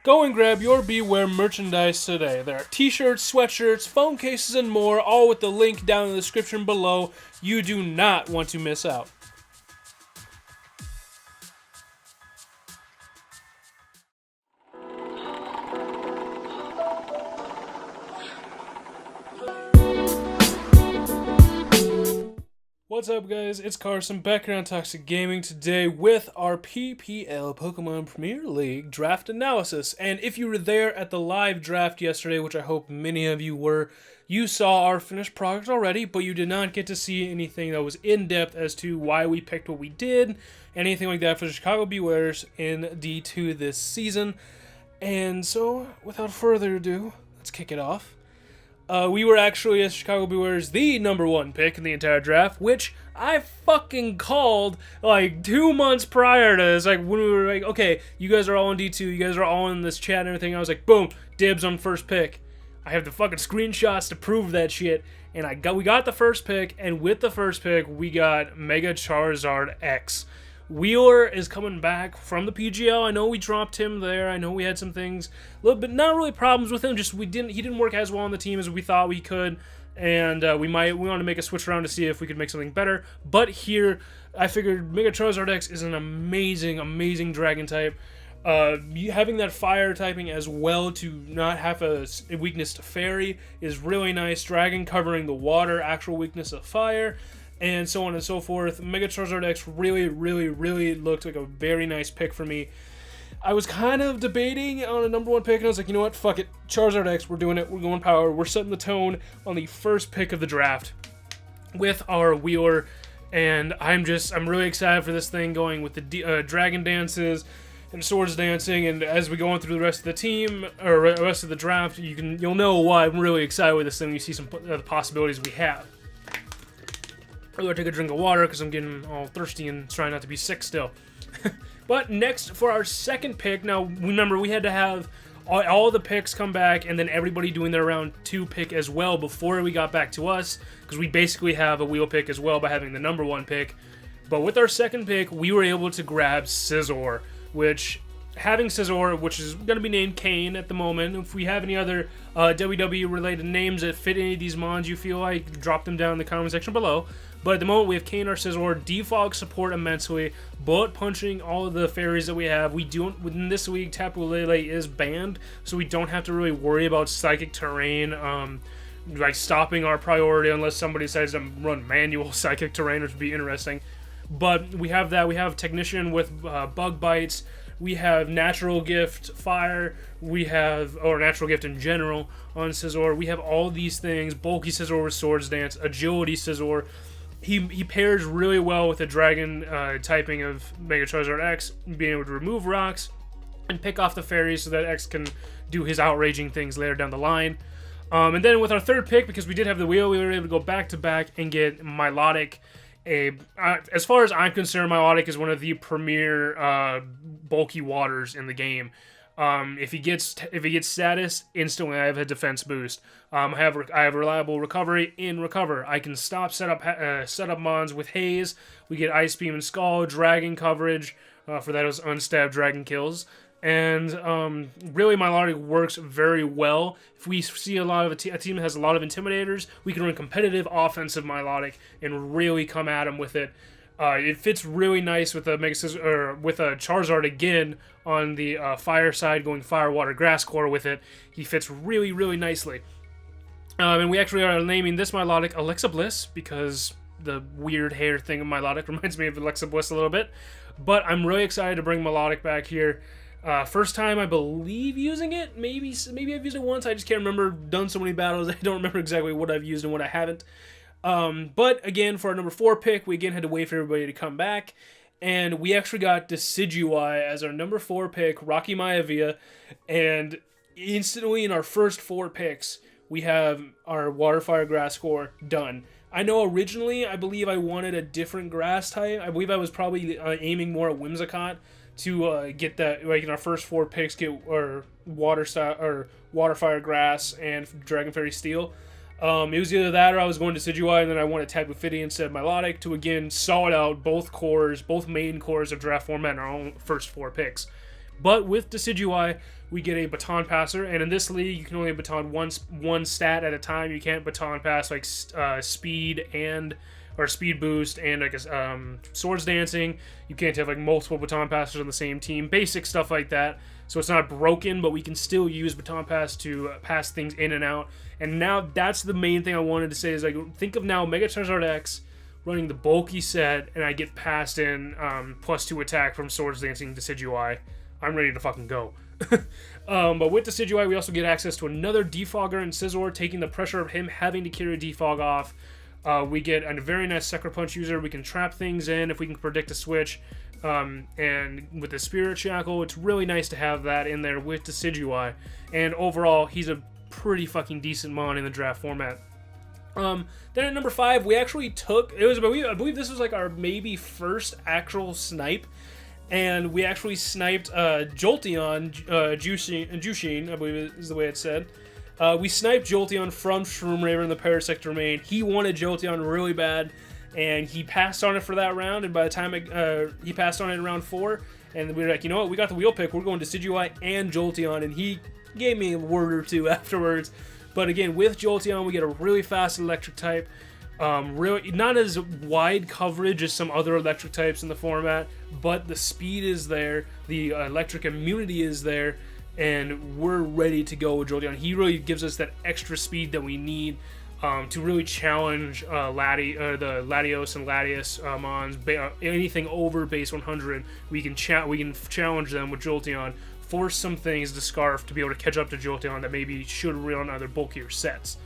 Go and grab your Bewear merchandise today. There are t-shirts, sweatshirts, phone cases, and more, all with the link down in the description below. You do not want to miss out. What's up, guys? It's Carson back here on Toxic Gaming today with our PPL Pokemon Premier League draft analysis. And if you were there at the live draft yesterday, which I hope many of you were, you saw our finished product already, but you did not get to see anything that was in-depth as to why we picked what we did, anything like that for the Chicago Bewears in D2 this season. And so, without further ado, let's kick it off. We were actually, as Chicago Bewears, the #1 pick in the entire draft, which I fucking called like 2 months prior to this. Like, when we were like, okay, you guys are all in D2, you guys are all in this chat and everything. I was like, boom, dibs on first pick. I have the fucking screenshots to prove that shit. And we got the first pick, and with the first pick, we got Mega Charizard X. Wheeler is coming back from the PGL. I know we dropped him there. I know we had some things, a little bit, not really problems with him. Just he didn't work as well on the team as we thought we could, and we want to make a switch around to see if we could make something better. But here, I figured Mega Charizard X is an amazing dragon type. Having that fire typing as well to not have a weakness to fairy is really nice. Dragon covering the water, actual weakness of fire, and so on and so forth. Mega Charizard X really looked like a very nice pick for me. I was kind of debating on a #1 pick, and I was like, you know what, fuck it. Charizard X, we're doing it. We're going power. We're setting the tone on the first pick of the draft with our Wheeler, and I'm really excited for this thing, going with the dragon dances and swords dancing. And as we go on through the rest of the team, or the rest of the draft, you'll know why I'm really excited with this thing. You see some of the possibilities we have. I'm going to take a drink of water because I'm getting all thirsty and trying not to be sick still. But next, for our second pick, now remember we had to have all the picks come back and then everybody doing their round 2 pick as well before we got back to us, because we basically have a wheel pick as well by having the #1 pick. But with our second pick, we were able to grab Scizor, which, having Scizor, which is going to be named Kane at the moment. If we have any other WWE-related names that fit any of these mons you feel like, drop them down in the comment section below. But at the moment, we have Kane, our Scizor, defog support immensely, bullet punching all of the fairies that we have. We don't, within this league, Tapu Lele is banned, so we don't have to really worry about psychic terrain, like stopping our priority unless somebody decides to run manual psychic terrain, which would be interesting. But we have that. We have Technician with bug bites. We have Natural Gift Fire. We have, or Natural Gift in general on Scizor. We have all these things. Bulky Scizor with Swords Dance. Agility Scizor. He pairs really well with the Dragon typing of Mega Charizard X, being able to remove rocks and pick off the fairies so that X can do his outraging things later down the line. And then with our third pick, because we did have the wheel, we were able to go back-to-back and get Milotic. As far as I'm concerned, Milotic is one of the premier bulky waters in the game. If he gets status, instantly I have a defense boost. I have reliable recovery in Recover. I can stop setup mons with Haze. We get Ice Beam and Scald, Dragon coverage for those unstabbed Dragon kills. And really, Milotic works very well. If we see a team that has a lot of Intimidators, we can run competitive offensive Milotic and really come at them with it. It fits really nice with a Charizard again on the fire side, going Fire, Water, Grass Core with it. He fits really nicely. And we actually are naming this Milotic Alexa Bliss because the weird hair thing of Milotic reminds me of Alexa Bliss a little bit. But I'm really excited to bring Milotic back here. First time, I believe, using it. Maybe I've used it once. I just can't remember. Done so many battles, I don't remember exactly what I've used and what I haven't. But again, for our #4 pick, we again had to wait for everybody to come back. And we actually got Decidueye as our #4 pick, Rocky Maivia. And instantly in our first 4 picks, we have our Water, Fire, Grass Core done. I know originally, I believe I wanted a different grass type. I believe I was probably aiming more at Whimsicott to get that, like in our first 4 picks, get or Water, Fire, Grass, and Dragon Fairy Steel. It was either that or I was going to Decidueye, and then I wanted Tapu Fini instead of Milotic to again solid out both main cores of draft format in our own first 4 picks. But with Decidueye, we get a baton passer, and in this league, you can only baton one stat at a time. You can't baton pass like speed or speed boost and I guess swords dancing. You can't have like multiple baton passers on the same team, basic stuff like that. So it's not broken, but we can still use baton pass to pass things in and out. And now that's the main thing I wanted to say is like think of now Mega Charizard X running the bulky set, and I get passed in +2 attack from swords dancing Decidueye. I'm ready to fucking go. But with Decidueye, we also get access to another Defogger and Scizor, taking the pressure of him having to carry Defog off. We get a very nice Sucker Punch user. We can trap things in if we can predict a switch. And with the Spirit Shackle, it's really nice to have that in there with Decidueye. And overall, he's a pretty fucking decent mon in the draft format. Then at number 5, we actually took, I believe this was like our maybe first actual snipe. And we actually sniped Jolteon, Jushin, I believe is the way it's said. We sniped Jolteon from Shroomraver in the Parasect Domain. He wanted Jolteon really bad, and he passed on it for that round, and by the time he passed on it in round 4, and we were like, you know what, we got the wheel pick, we're going to Decidueye and Jolteon, and he gave me a word or two afterwards. But again, with Jolteon, we get a really fast electric type. Really not as wide coverage as some other electric types in the format, but the speed is there, the electric immunity is there, and we're ready to go with Jolteon. He really gives us that extra speed that we need to really challenge the Latios and Latias mons. Anything over base 100, we can challenge them with Jolteon. Force some things to Scarf to be able to catch up to Jolteon that maybe should run other bulkier sets.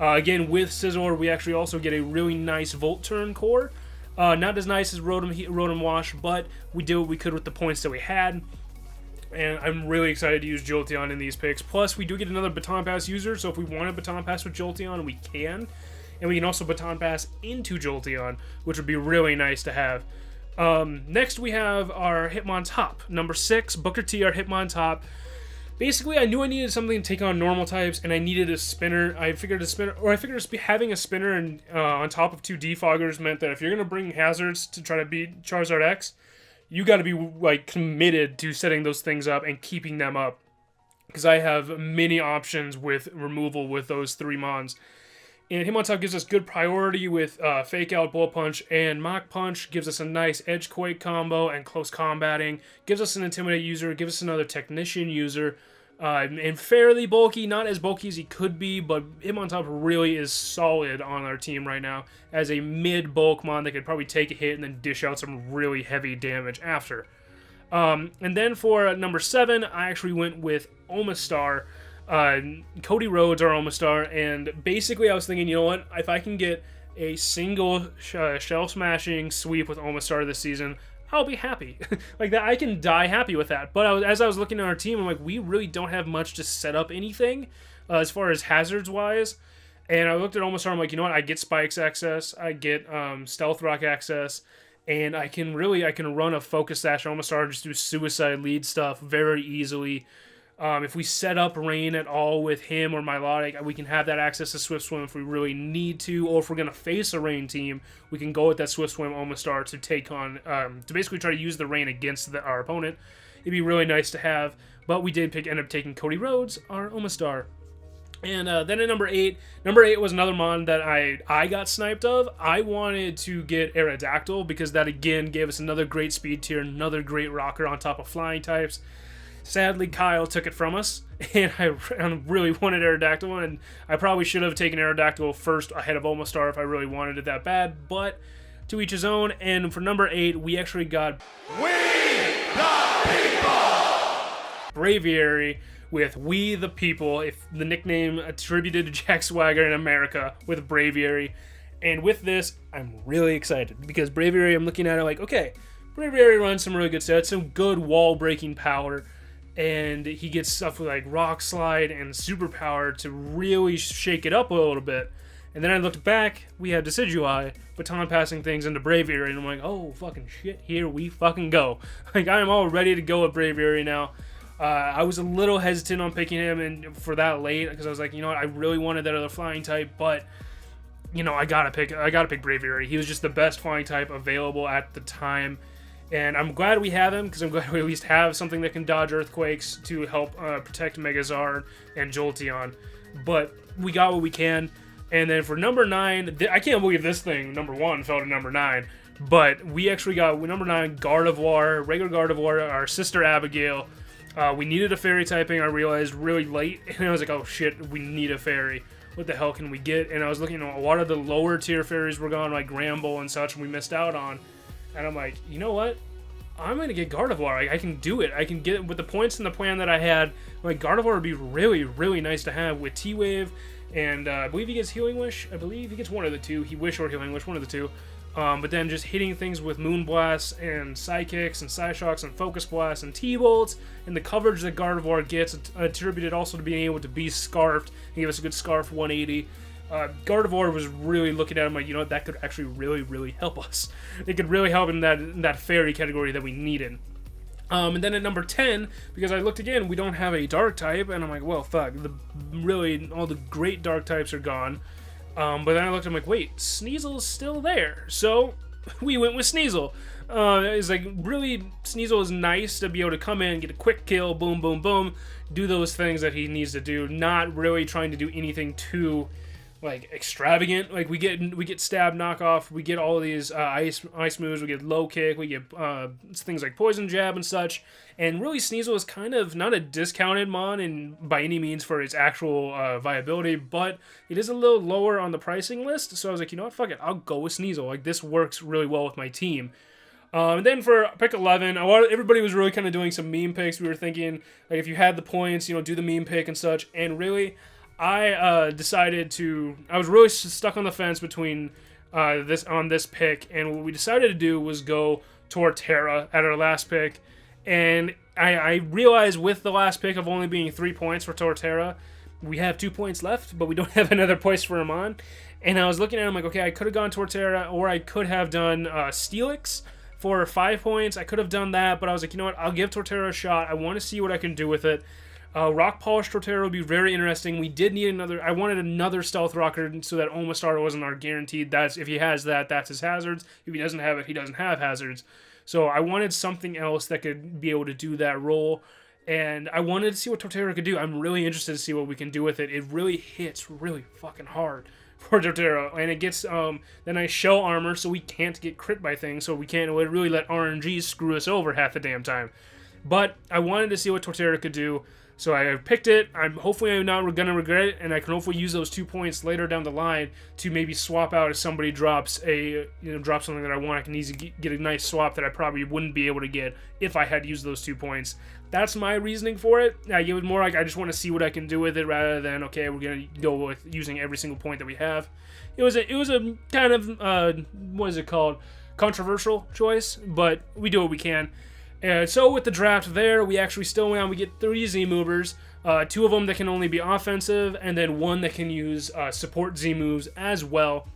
Again, with Scizor, we actually also get a really nice Volt Turn core. Not as nice as Rotom Wash, but we did what we could with the points that we had. And I'm really excited to use Jolteon in these picks. Plus, we do get another Baton Pass user, so if we want to Baton Pass with Jolteon, we can. And we can also Baton Pass into Jolteon, which would be really nice to have. Next, we have our Hitmontop. Number 6, Booker T, our Hitmontop. Basically, I knew I needed something to take on normal types, and I needed a spinner. I figured having a spinner and on top of 2 defoggers meant that if you're gonna bring hazards to try to beat Charizard X, you got to be like committed to setting those things up and keeping them up. Because I have many options with removal with those 3 mons. And Hitmontop gives us good priority with Fake Out, Bullet Punch, and Mach Punch. Gives us a nice Edge Quake combo and close combating. Gives us an Intimidate user. Gives us another Technician user. And fairly bulky. Not as bulky as he could be, but Hitmontop really is solid on our team right now as a mid-bulk mon that could probably take a hit and then dish out some really heavy damage after. And then for number 7, I actually went with Omastar. Cody Rhodes, our Omastar, and basically I was thinking, you know what, if I can get a single shell smashing sweep with Omastar this season, I'll be happy. Like that, I can die happy with that. But as I was looking at our team, I'm like, we really don't have much to set up anything as far as hazards wise. And I looked at Omastar, I'm like, you know what, I get Spikes access, I get Stealth Rock access, and I can run a Focus Sash Omastar and just do suicide lead stuff very easily. If we set up Rain at all with him or Milotic, we can have that access to Swift Swim if we really need to, or if we're going to face a Rain team, we can go with that Swift Swim Omastar to take on, to basically try to use the Rain against our opponent. It'd be really nice to have, but we did end up taking Cody Rhodes, our Omastar. And then at number 8 was another mon that I got sniped of. I wanted to get Aerodactyl because that again gave us another great speed tier, another great rocker on top of flying types. Sadly, Kyle took it from us, and I really wanted Aerodactyl, and I probably should have taken Aerodactyl first ahead of Omastar if I really wanted it that bad, but to each his own. And for number 8, we actually got We the People! Braviary with We the People, if the nickname attributed to Jack Swagger in America with Braviary. And with this, I'm really excited, because Braviary, I'm looking at it like, okay, Braviary runs some really good stats, some good wall-breaking power, and he gets stuff with like Rock Slide and Superpower to really shake it up a little bit. And then I looked back, we had Decidueye, baton passing things into Braviary, and I'm like, oh, fucking shit, here we fucking go. Like, I am all ready to go with Braviary now. I was a little hesitant on picking him and for that late, because I was like, you know what, I really wanted that other flying type, but, you know, I gotta pick Braviary. He was just the best flying type available at the time. And I'm glad we have him, because I'm glad we at least have something that can dodge earthquakes to help protect Megazard and Jolteon. But we got what we can. And then for number 9, I can't believe this thing, number 1, fell to number 9. But we actually got number 9, Gardevoir, regular Gardevoir, our sister Abigail. We needed a fairy typing, I realized, really late. And I was like, oh shit, we need a fairy. What the hell can we get? And I was looking at a lot of the lower tier fairies were gone, like Gramble and such, and we missed out on. And I'm like, you know what? I'm going to get Gardevoir. I can do it. I can get it with the points and the plan that I had. Like, Gardevoir would be really, really nice to have with T-Wave. And I believe he gets Healing Wish. I believe he gets one of the two. He Wish or Healing Wish, one of the two. But then just hitting things with Moonblast and Psychics and Psyshocks and Focus Blast and T-Bolts, and the coverage that Gardevoir gets attributed also to being able to be Scarfed and give us a good Scarf 180. Gardevoir was really looking at him like, you know what, that could actually really, really help us. It could really help in that fairy category that we needed. And then at number 10, because I looked again, we don't have a dark type, and I'm like, well, fuck, all the great dark types are gone. But then I looked, I'm like, wait, Sneasel's still there. So we went with Sneasel. It's like, really, Sneasel is nice to be able to come in, get a quick kill, boom, boom, boom, do those things that he needs to do, not really trying to do anything too, like, extravagant. Like, we get stab knockoff, we get all of these ice moves, we get low kick, we get things like poison jab and such. And really, Sneasel is kind of not a discounted mon by any means for its actual viability, but it is a little lower on the pricing list. So I was like, you know what, fuck it, I'll go with Sneasel. Like, this works really well with my team. And then for pick 11, everybody was really kind of doing some meme picks. We were thinking, like, if you had the points, you know, do the meme pick and such. And really, I decided to. I was really stuck on the fence between this pick, and what we decided to do was go Torterra at our last pick. And I realized with the last pick of only being 3 points for Torterra, we have 2 points left, but we don't have another place for him on. And I was looking at him like, okay, I could have gone Torterra, or I could have done Steelix for 5 points. I could have done that, but I was like, you know what, I'll give Torterra a shot. I want to see what I can do with it. Rock Polish Torterra would be very interesting. We did need I wanted another Stealth Rocker so that Omastar wasn't our guaranteed. If he has that, that's his hazards. If he doesn't have it, he doesn't have hazards. So I wanted something else that could be able to do that role, and I wanted to see what Torterra could do. I'm really interested to see what we can do with it. It really hits really fucking hard for Torterra, and it gets the nice shell armor, so we can't get crit by things, so we can't really let RNG screw us over half the damn time. But I wanted to see what Torterra could do, so I picked it. Hopefully I'm not going to regret it, and I can hopefully use those 2 points later down the line to maybe swap out if somebody drops something that I want. I can easily get a nice swap that I probably wouldn't be able to get if I had used those 2 points. That's my reasoning for it. It was more like I just want to see what I can do with it rather than, okay, we're going to go with using every single point that we have. It was a kind of, what is it called, controversial choice, but we do what we can. So with the draft there, we actually still went on. We get 3 Z-movers, 2 of them that can only be offensive, and then 1 that can use support Z-moves as well.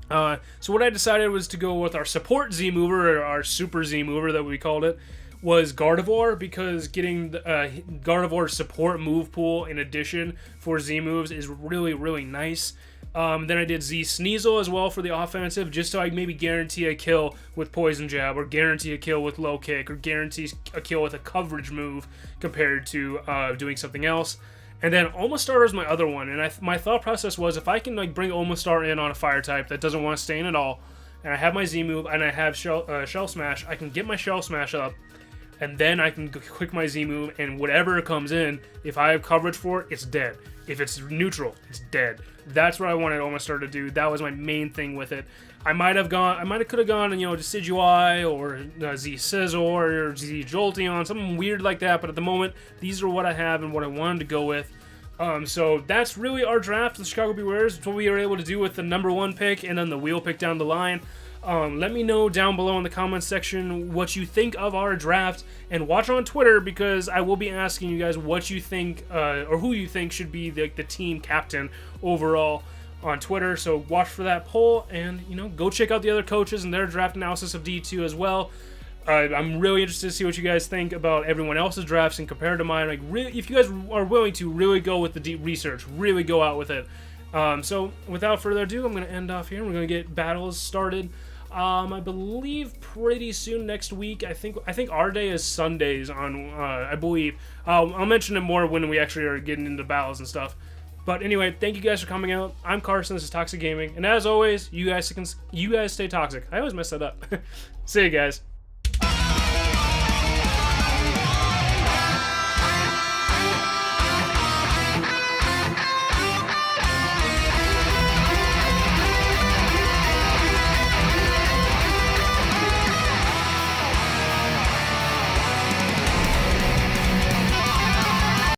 So what I decided was to go with our support Z-mover, or our super Z-mover that we called it, was Gardevoir, because getting Gardevoir's support move pool in addition for Z-moves is really, really nice. Then I did Z Sneasel as well for the offensive, just so I maybe guarantee a kill with Poison Jab, or guarantee a kill with Low Kick, or guarantee a kill with a coverage move compared to doing something else. And then Omastar is my other one, and my thought process was, if I can bring Omastar in on a fire type that doesn't want to stay in at all, and I have my Z move, and I have Shell Smash, I can get my Shell Smash up, and then I can click my Z move, and whatever comes in, if I have coverage for it, it's dead. If it's neutral, it's dead. That's what I wanted Omastar to do. That was my main thing with it. I could have gone, Decidueye, or Z Sizzle, or Z Jolteon, something weird like that, but at the moment, these are what I have and what I wanted to go with. So that's really our draft of the Chicago Bewears. It's what we were able to do with the number 1 pick and then the wheel pick down the line. Let me know down below in the comments section what you think of our draft, and watch on Twitter, because I will be asking you guys what you think, or who you think should be the team captain overall on Twitter. So watch for that poll, and go check out the other coaches and their draft analysis of D2 as well. I'm really interested to see what you guys think about everyone else's drafts and compare to mine. Like, really, if you guys are willing to really go with the deep research, really go out with it. So without further ado, I'm going to end off here. We're going to get battles started. I believe pretty soon next week. I think our day is Sundays on. I believe. I'll mention it more when we actually are getting into battles and stuff. But anyway, thank you guys for coming out. I'm Carson. This is Toxic Gaming, and as always, you guys stay toxic. I always mess that up. See you guys.